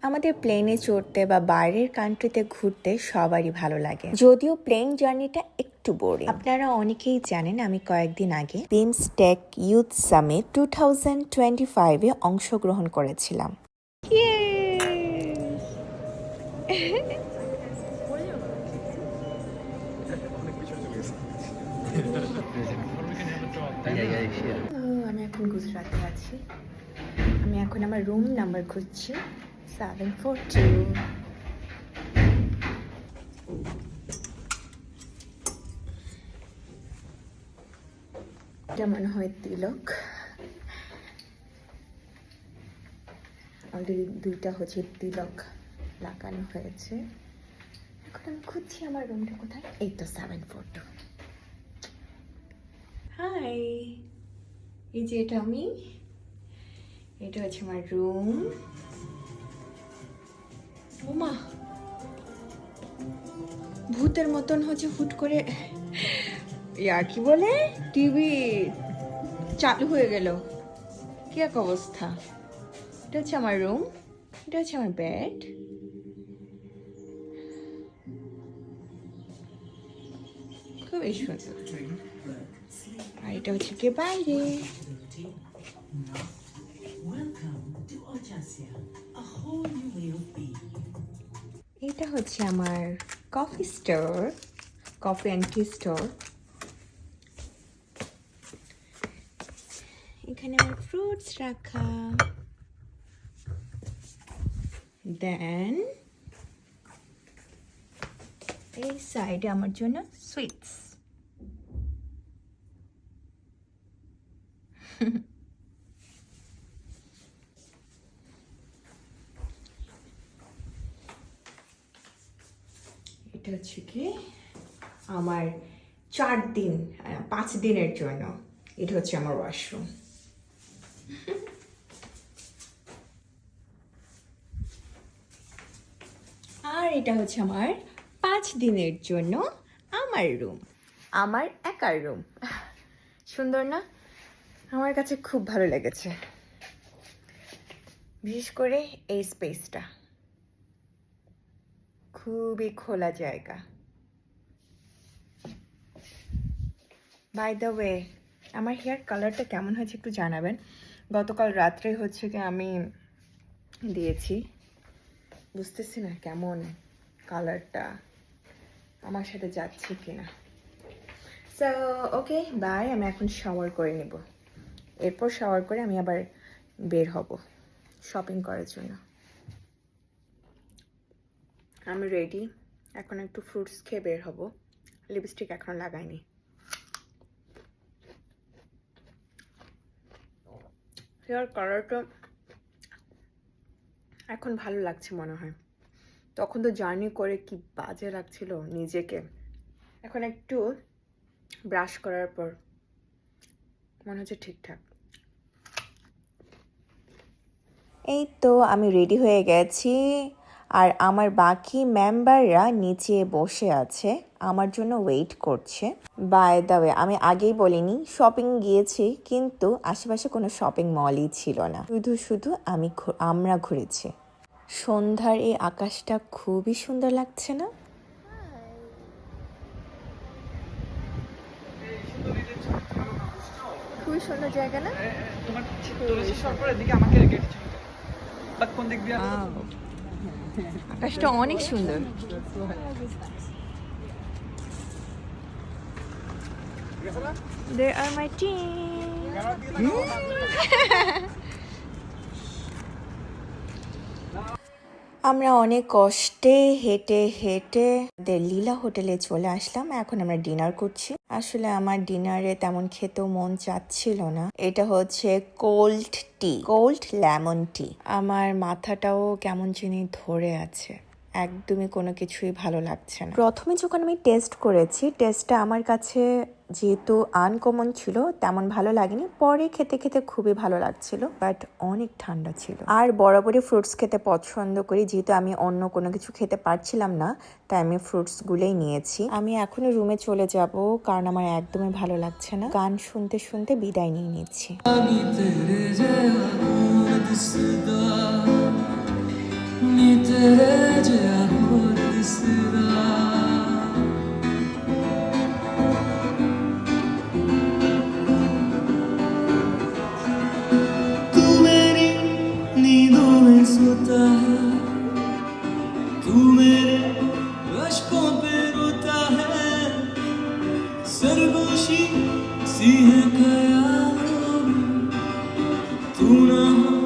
আমাদের প্লেনে চড়তে বা বাইরের কান্ট্রিতে ঘুরতে সবারই ভালো লাগে, যদিও প্লেন জার্নিটা একটু বোরিং। আপনারা অনেকেই জানেন আমি কয়েকদিন আগে বিমস্টেক ইউথ সামিট 2025-এ অংশগ্রহণ করেছিলাম। আমি এখন গুজরাটে আছি। আমি এখন আমার রুম নাম্বার খুঁজছি, 742। এটা মনে হয় তিলক। অলরেডি দুইটা হচ্ছে তিলক লাগানো হয়েছে। এখন আমি খুঁজছি আমার রুমটা কোথায়। এই তো 742। হাই, এই যে এটা আমি, এটা হচ্ছে আমার রুম। ওমা, ভূতের মতন হচ্ছে হুট করে কি বলে টিভি চালু হয়ে গেল। কি এক অবস্থা। এটা হচ্ছে আমার রুম, এটা হচ্ছে আমার বেড। খুবই সুন্দর। আর এটা হচ্ছে কি বাইরে। এটা হচ্ছে আমার coffee store, coffee and tea store. এখানে আমার ফ্রুটস রাখা। দেন এই সাইডে আমার জন্য সুইটস। এটা হচ্ছে কি আমার 5 দিনের জন্য। এটা হচ্ছে আমার ওয়াশরুম। আর এটা হচ্ছে আমার 5 দিনের জন্য আমার রুম, আমার একার রুম। সুন্দর না? আমার কাছে খুব ভালো লেগেছে, বিশেষ করে এই স্পেসটা। খুবই খোলা জায়গা। বাই দ্য ওয়ে, আমার হেয়ার কালারটা কেমন হয়েছে একটু জানাবেন। গতকাল রাত্রে হচ্ছে কি আমি দিয়েছি, বুঝতেছি না কেমন কালারটা আমার সাথে যাচ্ছে কিনা। সো ওকে বাই, আমি এখন শাওয়ার করে নেব। এরপর শাওয়ার করে আমি আবার বের হব শপিং করার জন্য। আমি রেডি, এখন একটু ফ্রুটস খেয়ে বের হব। লিপস্টিক এখন লাগাইনি। হেয়ার কালারটা এখন ভালো লাগছে মনে হয়। তখন তো জার্নি করে কি বাজে লাগছিল নিজেকে। এখন একটু ব্রাশ করার পর মনে হচ্ছে ঠিকঠাক। এই তো আমি রেডি হয়ে গেছি, আর আমার বাকি মেম্বাররা নিচে বসে আছে, আমার জন্য ওয়েট করছে। বাই দ্য ওয়ে, আমি আগেই বলিনি শপিং গিয়েছি, কিন্তু আশেপাশে কোনো শপিং মলই ছিল না। শুধু শুধু আমরা ঘুরেছি। সন্ধ্যার এই আকাশটা খুবই সুন্দর লাগছে না? খুবই সুন্দর জায়গা না? তোমার সরকারের দিকে আমাকে রেখে কোন দিক দিয়ে আকাশটা অনেক সুন্দর। There are my team. আমরা অনেক কষ্টে হেঁটে হেঁটে লীলা হোটেলে চলে আসলাম। এখন আমরা ডিনার করছি। আসলে আমার ডিনারে তেমন খেতেও মন চাচ্ছিল না। এটা হচ্ছে কোল্ড লেমন টি। আমার মাথাটাও কেমন জানি ধরে আছে, একদমই কোনো কিছুই ভালো লাগছে না। প্রথমে যখন আমি টেস্ট করেছি, টেস্টটা আমার কাছে যেহেতু আনকমন ছিল তেমন ভালো লাগেনি। পরে খেতে খেতে খুবই ভালো লাগছিল, বাট অনেক ঠান্ডা ছিল। আর বরাবরই ফ্রুটস খেতে পছন্দ করি, যেহেতু আমি অন্য কোনো কিছু খেতে পারছিলাম না, তাই আমি ফ্রুটসগুলোই নিয়েছি। আমি এখনই রুমে চলে যাব, কারণ আমার একদমই ভালো লাগছে না। গান শুনতে শুনতে বিদায় নিয়ে নিচ্ছি। नी तेरे जया होर दिसदा तू मेरी नींदों में सोता है तू मेरे अश्कों पे रोता है सरगोशी सी है ख्यालों में तू ना हो